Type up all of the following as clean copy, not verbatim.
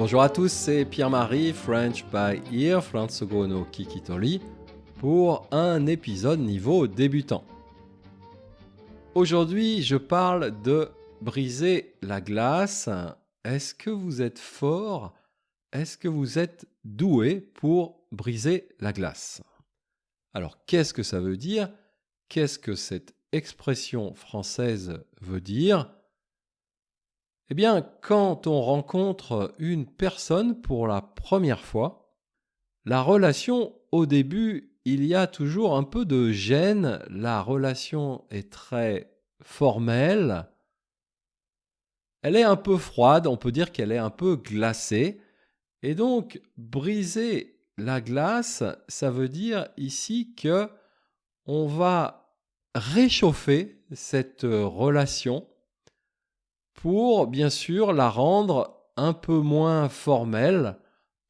Bonjour à tous, c'est Pierre-Marie, French by Ear, Fransugo no Kikitori, pour un épisode niveau débutant. Aujourd'hui, je parle de briser la glace. Est-ce que vous êtes fort? Est-ce que vous êtes doué pour briser la glace? Alors, qu'est-ce que ça veut dire? Qu'est-ce que cette expression française veut dire? Eh bien, quand on rencontre une personne pour la première fois, la relation, au début, il y a toujours un peu de gêne. La relation est très formelle. Elle est un peu froide, on peut dire qu'elle est un peu glacée. Et donc, briser la glace, ça veut dire ici que on va réchauffer cette relation pour, bien sûr, la rendre un peu moins formelle,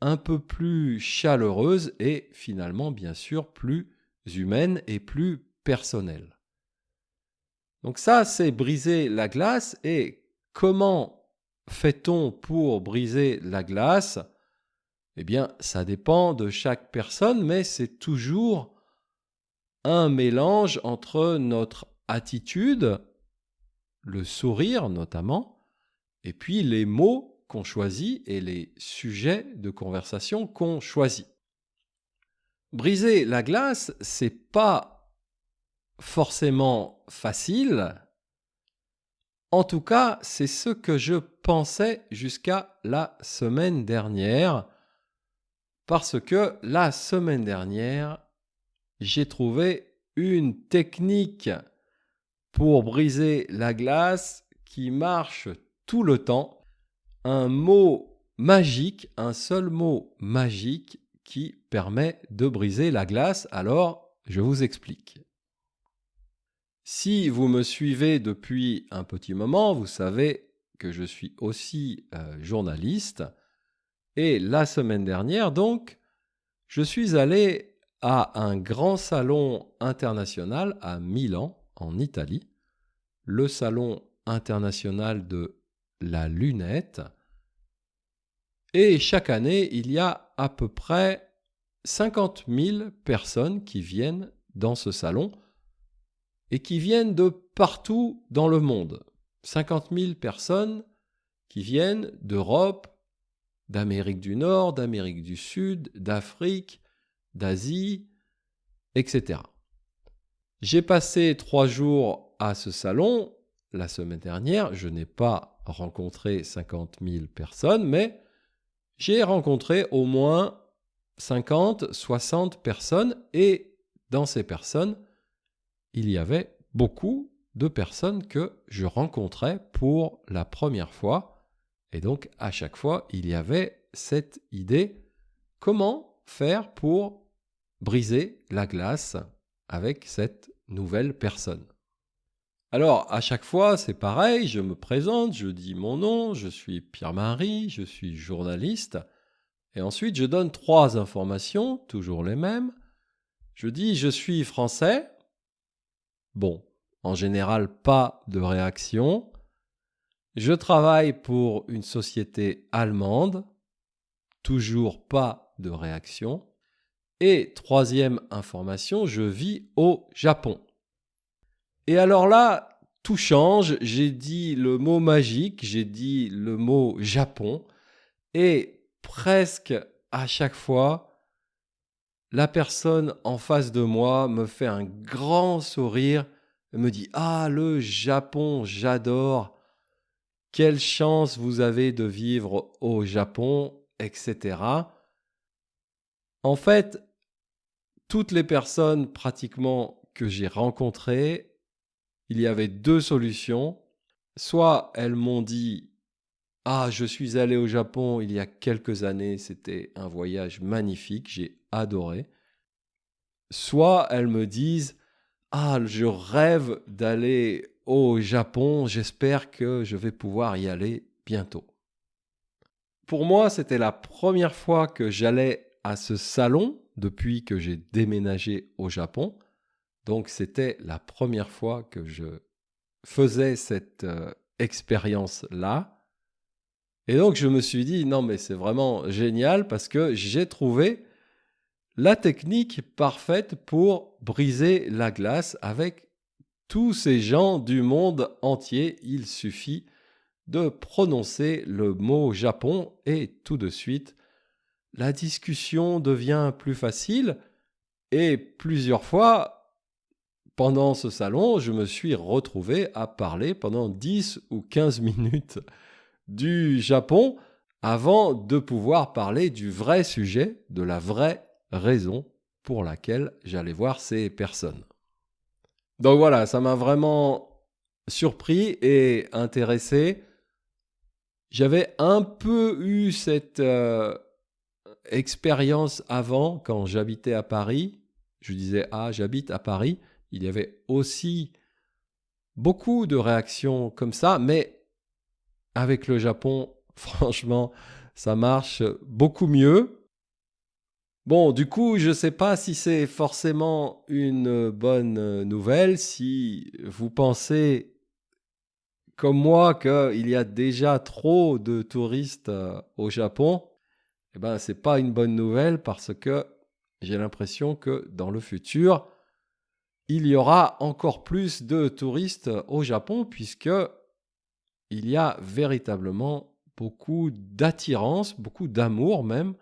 un peu plus chaleureuse et finalement, bien sûr, plus humaine et plus personnelle. Donc ça, c'est briser la glace. Et comment fait-on pour briser la glace? Eh bien, ça dépend de chaque personne, mais c'est toujours un mélange entre notre attitude, le sourire notamment, et puis les mots qu'on choisit et les sujets de conversation qu'on choisit. Briser la glace, c'est pas forcément facile. En tout cas, c'est ce que je pensais jusqu'à la semaine dernière, parce que la semaine dernière, j'ai trouvé une technique pour briser la glace qui marche tout le temps. Un mot magique, un seul mot magique qui permet de briser la glace. Alors, je vous explique. Si vous me suivez depuis un petit moment, vous savez que je suis aussi journaliste. Et la semaine dernière, donc, je suis allé à un grand salon international à Milan, en Italie, le salon international de la lunette. Et chaque année, il y a à peu près 50 000 personnes qui viennent dans ce salon et qui viennent de partout dans le monde. 50 000 personnes qui viennent d'Europe, d'Amérique du Nord, d'Amérique du Sud, d'Afrique, d'Asie, etc. J'ai passé 3 jours à ce salon la semaine dernière. Je n'ai pas rencontré 50 000 personnes, mais j'ai rencontré au moins 50, 60 personnes, et dans ces personnes, il y avait beaucoup de personnes que je rencontrais pour la première fois. Et donc, à chaque fois, il y avait cette idée, comment faire pour briser la glace avec cette nouvelle personne. Alors, à chaque fois, c'est pareil, je me présente, je dis mon nom, je suis Pierre-Marie, je suis journaliste. Et ensuite, je donne 3 informations, toujours les mêmes. Je dis, je suis français. Bon, en général, pas de réaction. Je travaille pour une société allemande. Toujours pas de réaction. Et 3e information, je vis au Japon. Et alors là, tout change. J'ai dit le mot magique, j'ai dit le mot Japon. Et presque à chaque fois, la personne en face de moi me fait un grand sourire et me dit « Ah, le Japon, j'adore. Quelle chance vous avez de vivre au Japon, etc. » En fait, toutes les personnes pratiquement que j'ai rencontrées, il y avait 2 solutions. Soit elles m'ont dit « Ah, je suis allé au Japon il y a quelques années, c'était un voyage magnifique, j'ai adoré. » Soit elles me disent « Ah, je rêve d'aller au Japon, j'espère que je vais pouvoir y aller bientôt. » Pour moi, c'était la première fois que j'allais à ce salon depuis que j'ai déménagé au Japon. Donc, c'était la première fois que je faisais cette expérience-là. Et donc, je me suis dit, non, mais c'est vraiment génial parce que j'ai trouvé la technique parfaite pour briser la glace avec tous ces gens du monde entier. Il suffit de prononcer le mot Japon et tout de suite, la discussion devient plus facile. Et plusieurs fois, pendant ce salon, je me suis retrouvé à parler pendant 10 ou 15 minutes du Japon avant de pouvoir parler du vrai sujet, de la vraie raison pour laquelle j'allais voir ces personnes. Donc voilà, ça m'a vraiment surpris et intéressé. J'avais un peu eu cette expérience avant quand j'habitais à Paris. Je disais, ah, j'habite à Paris. Il y avait aussi beaucoup de réactions comme ça, mais avec le Japon, franchement, ça marche beaucoup mieux. Bon, du coup, je ne sais pas si c'est forcément une bonne nouvelle, si vous pensez, comme moi, qu'il y a déjà trop de touristes au Japon. Eh ben, ce n'est pas une bonne nouvelle parce que j'ai l'impression que dans le futur, il y aura encore plus de touristes au Japon puisque il y a véritablement beaucoup d'attirance, beaucoup d'amour même,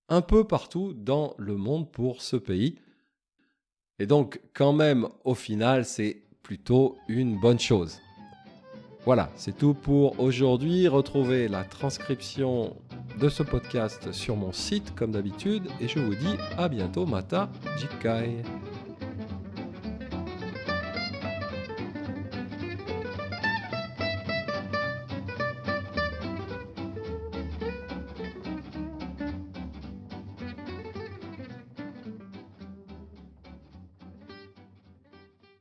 un peu partout dans le monde pour ce pays. Et donc, quand même, au final, c'est plutôt une bonne chose. Voilà, c'est tout pour aujourd'hui. Retrouvez la transcription de ce podcast sur mon site comme d'habitude et je vous dis à bientôt, Mata Jikai.